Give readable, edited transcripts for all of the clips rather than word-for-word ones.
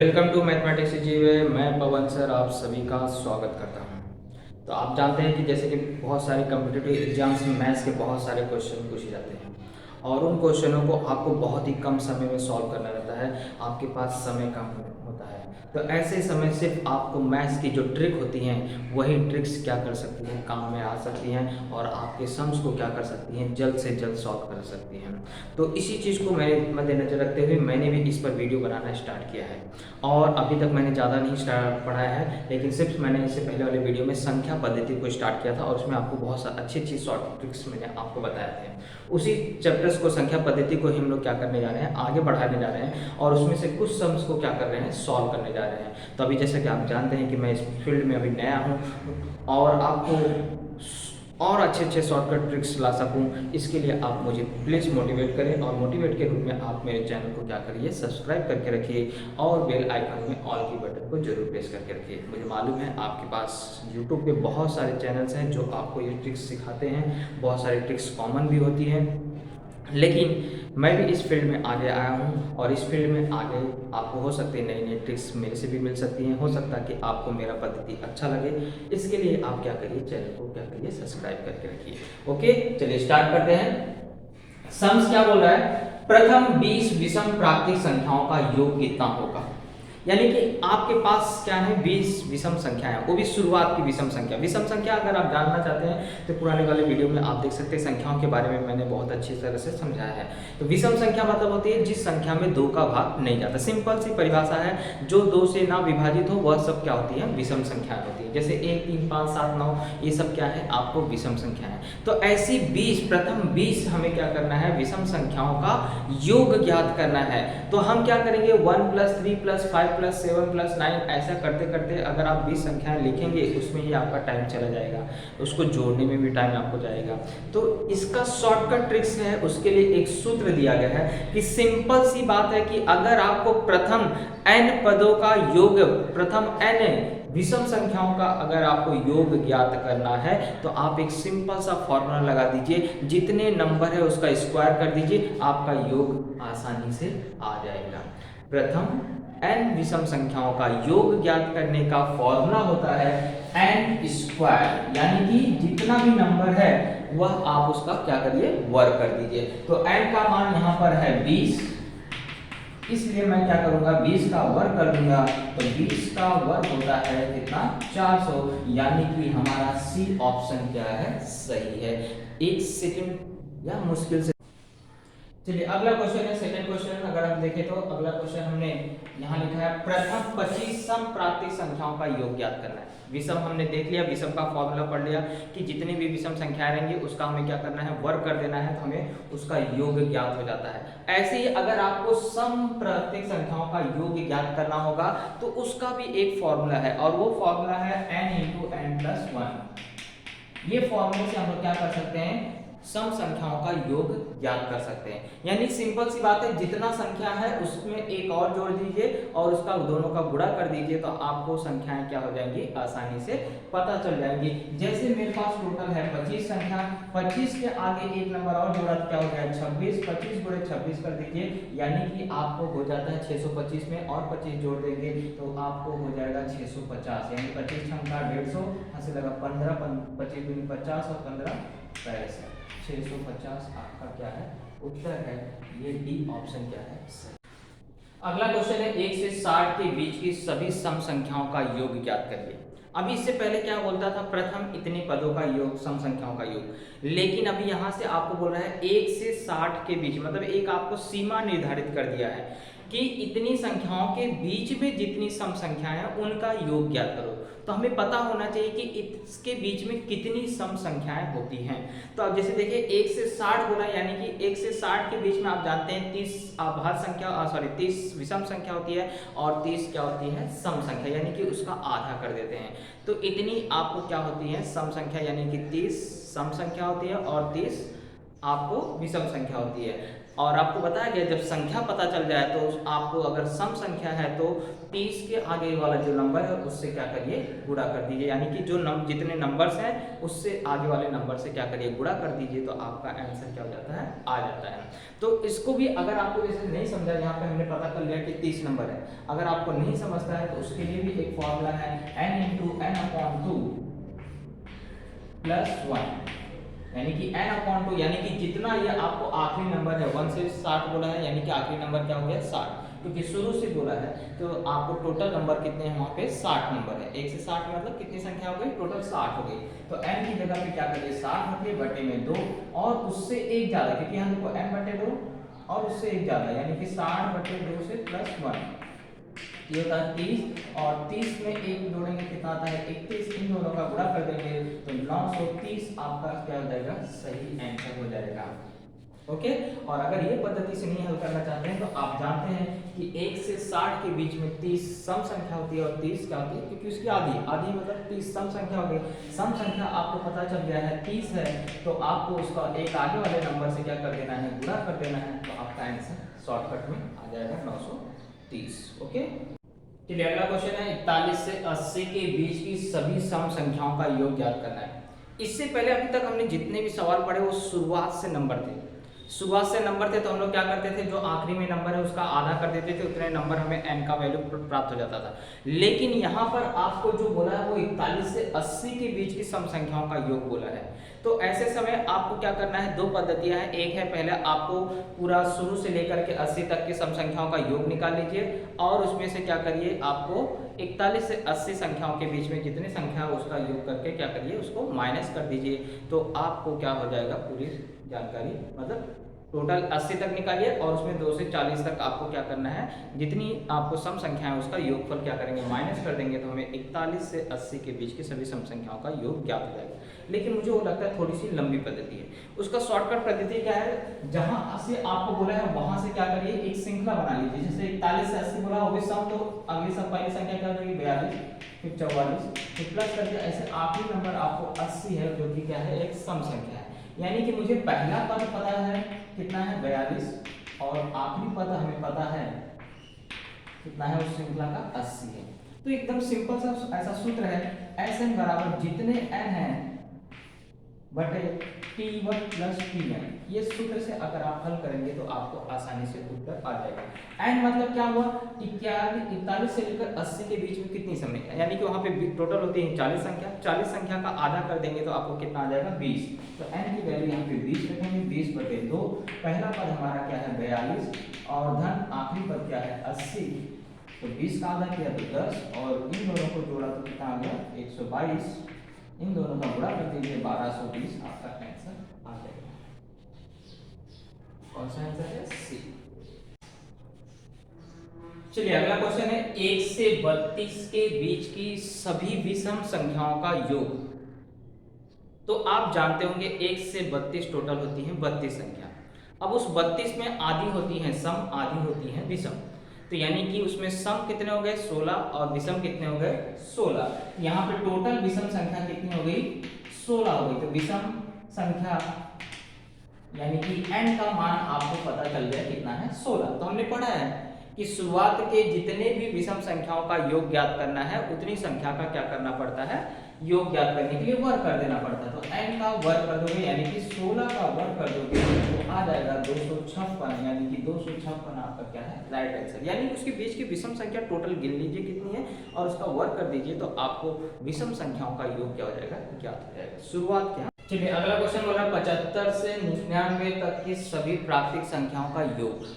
Welcome to mathematics जीवे। मैं पवन sir आप सभी का स्वागत करता हूं। तो आप जानते हैं कि जैसे कि बहुत सारे कम्पिटिटिव एग्जाम्स में मैथ्स के बहुत सारे क्वेश्चन पूछे जाते हैं और उन क्वेश्चनों को आपको बहुत ही कम समय में सॉल्व करना रहता है। आपके पास समय कम होता है, तो ऐसे समय सिर्फ आपको मैथ्स की जो ट्रिक होती हैं वही ट्रिक्स क्या कर सकती हैं, काम में आ सकती हैं और आपके सम्स को क्या कर सकती हैं, जल्द से जल्द सॉल्व कर सकती हैं। तो इसी चीज़ को मेरे मद्देनजर रखते हुए मैंने भी इस पर वीडियो बनाना स्टार्ट किया है और अभी तक मैंने ज़्यादा नहीं स्टार्ट पढ़ाया है, लेकिन सिर्फ मैंने इससे पहले वाले वीडियो में संख्या पद्धति को स्टार्ट किया था और उसमें आपको बहुत अच्छी अच्छी शॉर्ट ट्रिक्स मैंने आपको बताए थे। उसी चैप्टर्स को, संख्या पद्धति को हम लोग क्या करने जा रहे हैं, आगे बढ़ाने जा रहे हैं और उसमें से कुछ सम्स को क्या कर रहे हैं, सॉल्व करने जा रहे हैं। तो अभी जैसा कि आप जानते हैं कि मैं इस फील्ड में अभी नया हूँ और आपको और अच्छे अच्छे शॉर्टकट ट्रिक्स ला सकूं, इसके लिए आप मुझे प्लीज़ मोटिवेट करें और मोटिवेट के रूप में आप मेरे चैनल को क्या करिए, सब्सक्राइब करके रखिए और बेल आइकन में ऑल की बटन को जरूर प्रेस करके रखिए। मुझे मालूम है आपके पास यूट्यूब पे बहुत सारे चैनल्स हैं जो आपको ये ट्रिक्स सिखाते हैं, बहुत सारी ट्रिक्स कॉमन भी होती हैं, लेकिन मैं भी इस फील्ड में आगे आया हूँ और इस फील्ड में आगे आपको हो सकते हैं नई नई ट्रिक्स मेरे से भी मिल सकती हैं। हो सकता है कि आपको मेरा पद्धति अच्छा लगे, इसके लिए आप क्या करिए, चैनल को क्या करिए, सब्सक्राइब करके रखिए। ओके, चलिए स्टार्ट करते हैं। सम्स क्या बोल रहा है, प्रथम 20 विषम प्राकृतिक संख्याओं का योग कितना होगा। यानी कि आपके पास क्या है, 20 विषम संख्या है, वो भी शुरुआत की विषम संख्या। विषम संख्या अगर आप जानना चाहते हैं तो पुराने वाले वीडियो में आप देख सकते हैं, संख्याओं के बारे में मैंने बहुत अच्छी तरह से समझाया है। तो विषम संख्या मतलब होती है जिस संख्या में 2 का भाग नहीं जाता। सिंपल सी परिभाषा है, जो 2 से ना विभाजित हो वह सब क्या होती है, विषम संख्या होती है। जैसे 1, 3, 5, 7, 9 ये सब क्या है, आपको विषम संख्या है। तो ऐसी 20, प्रथम 20 हमें क्या करना है, विषम संख्याओं का योग ज्ञात करना है। तो हम क्या करेंगे, 1 + 3 + 5 + 7 + 9 ऐसा करते करते अगर आप 20 संख्याएं लिखेंगे उसमें ही आपका टाइम चला जाएगा, उसको जोड़ने में भी टाइम आपको जाएगा। तो इसका शॉर्टकट ट्रिक्स है, उसके लिए एक सूत्र दिया गया है कि सिंपल सी बात है कि अगर आपको प्रथम n पदों का योग, प्रथम n विषम संख्याओं का अगर आपको योग ज्ञात करना है तो आप एक सिंपल सा फॉर्मूला लगा दीजिए, जितने नंबर है उसका स्क्वायर कर दीजिए, आपका योग आसानी से आ जाएगा। प्रथम n विषम संख्याओं का योग ज्ञात करने का फॉर्मूला होता है n², यानी कि जितना भी नंबर है वह आप उसका क्या करिए, वर्ग कर दीजिए। तो n का मान यहाँ पर है 20, इसलिए मैं क्या करूंगा, 20 का वर्ग कर दूंगा। तो 20 का वर्ग होता है कितना, 400, यानी कि हमारा सी ऑप्शन क्या है, सही है। 1 सेकंड या मुश्किल से। चलिए अगला क्वेश्चन है, सेकंड क्वेश्चन। अगर हम देखें तो अगला क्वेश्चन हमने यहाँ लिखा है, प्रथम 25 सम प्राकृतिक संख्याओं का योग ज्ञात करना है। विषम हमने देख लिया, विषम का फॉर्मूला पढ़ लिया कि जितनी भी विषम संख्याएं रहेंगी उसका हमें क्या करना है, वर्ग कर देना है, तो हमें उसका योग ज्ञात हो जाता है। ऐसे ही अगर आपको सम प्राकृतिक संख्याओं का योग ज्ञात करना होगा तो उसका भी एक फॉर्मूला है और वो फॉर्मूला है n × n+1। ये फॉर्मूले से हम लोग क्या कर सकते हैं, सम संख्याओं का योग ज्ञात कर सकते हैं। यानी सिंपल सी बात है, जितना संख्या है उसमें एक और जोड़ दीजिए और उसका दोनों का गुणा कर दीजिए, तो आपको संख्याएं क्या हो जाएंगी, आसानी से पता चल जाएंगी। जैसे मेरे पास टोटल है 25 संख्या, 25 के आगे एक नंबर और जोड़ा तो क्या हो गया, 26। 25 × 26 कर दीजिए, यानी कि आपको हो जाता है 625 में और 25 जोड़ देंगे तो आपको हो जाएगा 650, यानी 25 संख्या 150, यहाँ से लगा 15, 25 दूनी 50 और 15 65, 650 आपका क्या है, उत्तर है। ये डी ऑप्शन क्या है, सही। अगला क्वेश्चन है, 1 से 60 के बीच की सभी सम संख्याओं का योग ज्ञात करिए। अभी इससे पहले क्या बोलता था, प्रथम इतने पदों का योग, सम संख्याओं का योग, लेकिन अभी यहाँ से आपको बोल रहा है 1 से 60 के बीच, मतलब एक आपको सीमा निर्धारित कर दिया है कि इतनी संख्याओं के बीच में जितनी सम संख्याएं हैं उनका योग ज्ञात करो। तो हमें पता होना चाहिए कि इसके बीच में कितनी सम संख्याएं होती हैं। तो अब जैसे देखिए 1 से 60 बोला, यानी कि 1 से 60 के बीच में आप जानते हैं 30 अभाज्य संख्या, 30 विषम संख्या होती है और 30 क्या होती है, सम संख्या, यानी कि उसका आधा कर देते हैं। तो इतनी आपको क्या होती है, सम संख्या, यानी कि 30 सम संख्या होती है और 30 आपको विषम संख्या होती है। और आपको बताया गया जब संख्या पता चल जाए तो आपको अगर सम संख्या है तो 30 के आगे वाला जो नंबर है उससे क्या करिए, गुणा कर दीजिए, यानी कि जो जितने नंबर्स हैं उससे आगे वाले नंबर से क्या करिए, गुणा कर दीजिए, तो आपका आंसर क्या हो जाता है, आ जाता है। तो इसको भी अगर आपको जैसे नहीं समझा, यहाँ पे हमने पता कर लिया कि 30 नंबर है, अगर आपको नहीं समझता है तो उसके लिए भी एक फॉर्मूला है n × n/2 + 1, यानी कि n/2, यानी कि जितना ये आपको आखिरी नंबर है 1 से 60 बोला है, यानी कि आखिरी नंबर क्या हो गया 60, क्योंकि शुरू से बोला है तो आपको टोटल नंबर कितने हैं वहाँ पे 60 नंबर है, 1 से 60 मतलब कितनी संख्या हो गई, टोटल 60 हो गई। तो n की जगह पे क्या करिए 60 रखिए बटे में 2 और उससे एक ज़्यादा, क्योंकि यहाँ देखो n/2 और उससे एक ज़्यादा, यानी कि 60/2 से +1 ये होता है 30, और 30 में एक जोड़ेंगे कितना आता है 31, इन दोनों का गुणा कर देंगे तो 930 आपका क्या हो जाएगा, सही आंसर हो जाएगा। ओके, और अगर ये पद्धति से नहीं हल करना चाहते हैं तो आप जानते हैं कि 1 से 60 के बीच में 30 सम संख्या होती है, और 30 क्या होती है, क्योंकि उसकी आधी आधी मतलब 30 सम संख्या हो गई। सम संख्या आपको पता चल गया है 30 है, तो आपको उसका एक आगे वाले नंबर से क्या कर देना है, गुणा कर देना है, तो आपका आंसर शॉर्टकट में आ जाएगा 930। ओके, चलिए अगला क्वेश्चन है 41 से 80 के बीच की सभी सम संख्याओं का योग ज्ञात करना है। इससे पहले अभी तक हमने जितने भी सवाल पढ़े वो शुरुआत से नंबर थे, शुरुआत से नंबर थे, तो हम लोग क्या करते थे, जो आखिरी में नंबर है उसका आधा कर देते थे, उतने नंबर हमें n का वैल्यू प्राप्त हो जाता था। लेकिन यहाँ पर आपको जो बोला है वो 41 से 80 के बीच की सम संख्याओं का योग बोला है। तो ऐसे समय आपको क्या करना है, दो पद्धतियां हैं। एक है पहले आपको पूरा शुरू से लेकर के 80 तक की सम संख्याओं का योग निकाल लीजिए, और उसमें से क्या करिए, आपको 41 से 80 संख्याओं के बीच में जितनी संख्या है उसका योग करके क्या करिए, उसको माइनस कर दीजिए, तो आपको क्या हो जाएगा, पूरी जानकारी मतलब टोटल 80 तक निकालिए, और उसमें 2 से 40 तक आपको क्या करना है, जितनी आपको सम संख्या है उसका योगफल क्या करेंगे, माइनस कर देंगे, तो हमें 41 से 80 के बीच की सभी सम संख्याओं का योग ज्ञात हो जाएगा। लेकिन मुझे वो लगता है थोड़ी सी लंबी पद्धति है। उसका शॉर्टकट पद्धति क्या है, जहां से आपको बोला है वहां से क्या करिए, एक श्रृंखला बना लीजिए। जैसे 41 से 80 बोला वो भी सम, तो अगली सब पहली संख्या क्या हो जाएगी 42, फिर 44, फिर प्लस करके ऐसे आखिरी नंबर आपको 80 है, जो कि क्या है, एक सम संख्या है। यानी कि मुझे पहला पद पता है कितना है 42, और आखिरी पद हमें पता है कितना है, उस श्रृंखला का 80 है। तो एकदम सिंपल सा ऐसा सूत्र है, Sn बराबर जितने n है बटे T1 + T n। ये सूत्र से अगर आप हल करेंगे तो आपको आसानी से उत्तर आ जाएगा। n मतलब क्या हुआ, 41 से लेकर 80 के बीच में कितनी संख्या, यानी कि वहां पे टोटल होती है 40 संख्या, 40 संख्या का आधा कर देंगे तो आपको कितना आ जाएगा 20। तो n की वैल्यू यहाँ पे 20 रखेंगे, 20/2। पहला पद हमारा क्या है 42, और धन आखिरी पद क्या है 80, तो 20 का आधा किया तो 10, और इन दोनों को जोड़ा तो कितना आ गया 122, इन दोनों का गुणा कर दीजिए 1220, आपका आंसर आ जाएगा। कौन सा आंसर है, सी। चलिए अगला क्वेश्चन है 1 से 32 के बीच की सभी विषम संख्याओं का योग। तो आप जानते होंगे 1 से 32 टोटल होती है 32 संख्या। अब उस 32 में आधी होती है सम, आधी होती है विषम। तो यानी कि उसमें सम कितने हो गए 16, और विषम कितने हो गए 16। यहाँ पे टोटल विषम संख्या कितनी हो गई 16 हो गई। तो विषम संख्या यानी कि n का मान आपको पता चल गया कितना है 16। तो हमने पढ़ा है कि शुरुआत के जितने भी विषम संख्याओं का योग ज्ञात करना है उतनी संख्या का क्या करना पड़ता है, योग ज्ञात करने के लिए वर्ग कर देना पड़ता है। तो n का वर्ग कर दोगे यानी कि 16 का वर्ग कर दोगे तो आ जाएगा 256, यानी कि 256 आपका क्या है राइट आंसर। यानी उसके बीच की विषम संख्या टोटल गिन लीजिए कितनी है और उसका वर्ग कर दीजिए, तो आपको विषम संख्याओं का योग क्या हो जाएगा, ज्ञात हो जाएगा। शुरुआत क्या, चलिए अगला क्वेश्चन बोला 75 से 99 तक की सभी प्राकृतिक संख्याओं का योग।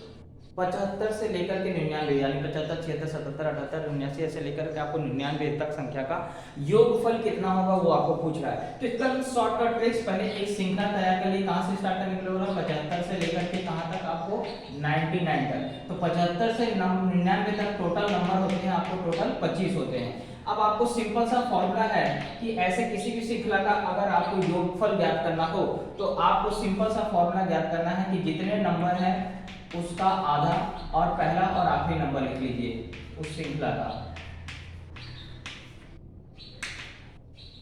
75 से लेकर के 99 यानी 75, 76, 77, 78, 79 ऐसे लेकर के आपको 99 तक संख्या का योगफल कितना होगा वो आपको पूछ रहा है। तो इसका शॉर्टकट ट्रिक्स, पहले एक श्रृंखला तैयार कर ली। कहां से स्टार्ट करने के लिए बोला 75 से लेकर के कहां तक, आपको 99 तक। तो 75 से 99 तक टोटल नंबर होते हैं आपको टोटल 25 होते हैं। अब आपको सिंपल सा फॉर्मूला है कि ऐसे किसी भी श्रृंखला का अगर आपको योगफल ज्ञात करना हो तो आपको सिंपल सा फॉर्मूला ज्ञात करना है कि जितने नंबर हैं उसका आधा और पहला और आखिरी नंबर लिख लीजिए उस श्रृंखला का।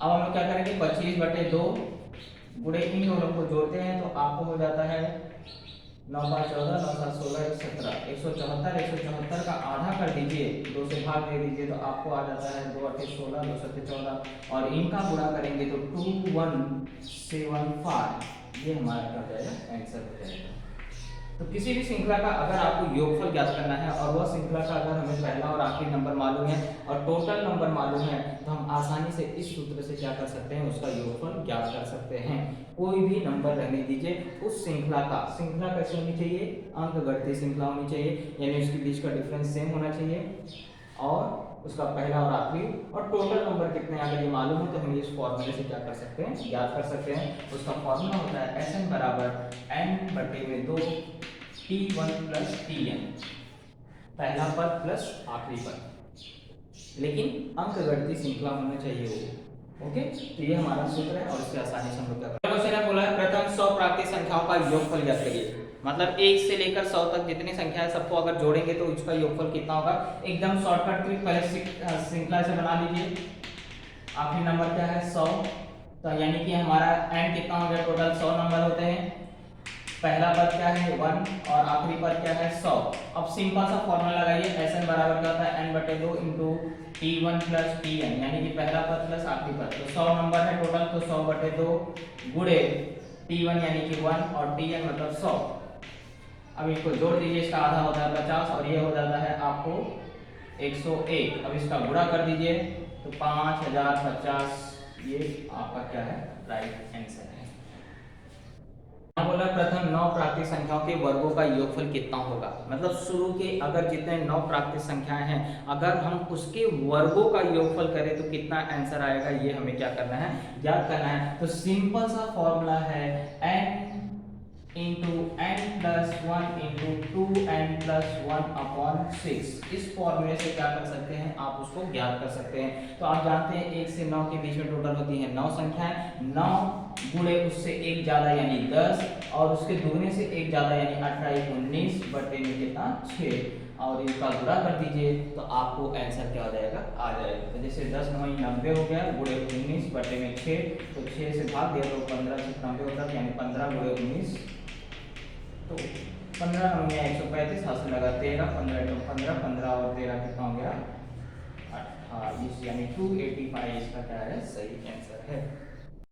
अब हम लोग क्या करेंगे 25/2 गुणे इन दोनों को जोड़ते हैं तो आपको हो जाता है 9 5 14, 9 7 16, 17, 174, 174 का आधा कर दीजिए, 2 से भाग दे दीजिए तो आपको आ जाता है 2 8 16, 2 7 14 और इनका गुणा करेंगे तो 2175, ये हमारा क्या हो जाएगा आंसर हो जाएगा। तो किसी भी श्रृंखला का अगर आपको योगफल ज्ञात करना है और वह श्रृंखला का अगर हमें पहला और आखिरी नंबर मालूम है और टोटल नंबर मालूम है तो हम आसानी से इस सूत्र से क्या कर सकते हैं, उसका योगफल ज्ञात कर सकते हैं। कोई भी नंबर रहने दीजिए, उस श्रृंखला कैसे होनी चाहिए, अंकगणितीय श्रृंखला होनी चाहिए, यानी उसके बीच का डिफरेंस सेम होना चाहिए और उसका पहला और आखिरी और टोटल नंबर कितने अगर ये मालूम है तो हम इस फॉर्मूले से क्या कर सकते हैं, ज्ञात कर सकते हैं। उसका फॉर्मूला होता है Sn बराबर n/2 T1 प्लस Tn, पहला पद प्लस आखिरी पद, लेकिन अंकगणितीय श्रृंखला होना चाहिए वो। ओके, तो ये हमारा सूत्र है और इससे आसानी से हम लोग क्या करेंगे। क्वेश्चन है बोला है प्रथम 100 प्राकृतिक संख्याओं का योगफल ज्ञात करिए। मतलब 1 से लेकर 100 तक जितनी संख्या है सबको अगर जोड़ेंगे तो उसका योगफल कितना होगा। एकदम शॉर्टकट ट्रिक पहले श्रृंखला से बना लीजिए। आखिरी नंबर क्या है 100, तो यानी कि हमारा n कितना हो गया, टोटल 100 नंबर होते हैं। पहला पद क्या है 1 और आखिरी पद क्या है 100। अब सिंपल सा फॉर्मूला लगाइए, Sn बराबर क्या होता है n/2 into T1 plus Tn, यानी कि पहला पद प्लस आखिरी पद। तो 100 नंबर है टोटल, तो 100/2 गुणे T1 यानी कि 1 और Tn मतलब 100। अब इसको जोड़ दीजिए, इसका आधा होता है 50 और ये हो जाता है आपको 101। अब इसका गुणा कर दीजिए तो 5050, ये आपका क्या है राइट आंसर है। बोला प्रथम 9 प्राकृतिक संख्याओं के वर्गों का योगफल कितना होगा। मतलब शुरू के अगर जितने 9 प्राकृतिक संख्याएं हैं अगर हम उसके वर्गों का योगफल करें तो कितना आंसर आएगा, ये हमें क्या करना है, याद करना है। तो सिंपल सा फॉर्मूला है n into n plus 1 into 2n plus 1/6। इस फॉर्मूले से क्या कर सकते हैं, आप उसको ज्ञात कर सकते हैं। तो आप जानते हैं 1 से 9 के बीच में टोटल होती है 9 संख्याएं, 9 गुणे उससे एक ज्यादा यानी 10 और उसके दुगने से एक ज्यादा यानी 18 19 बटे में कितना 6 और इसका गुणा कर दीजिए तो आपको आंसर क्या हो जाएगा, आ जाएगा। तो जैसे 10 9 90 हो गया, गुणे 19 बटे में 6, तो 6 से भाग दिया तो 15 से 90 होता है, यानी 15 गुणे 19, तो 15 9 135, हाथ से लगा 13, 15 तो 15, 15 और 13 कितना हो गया 28, यानी 285 इसका क्या है सही आंसर है।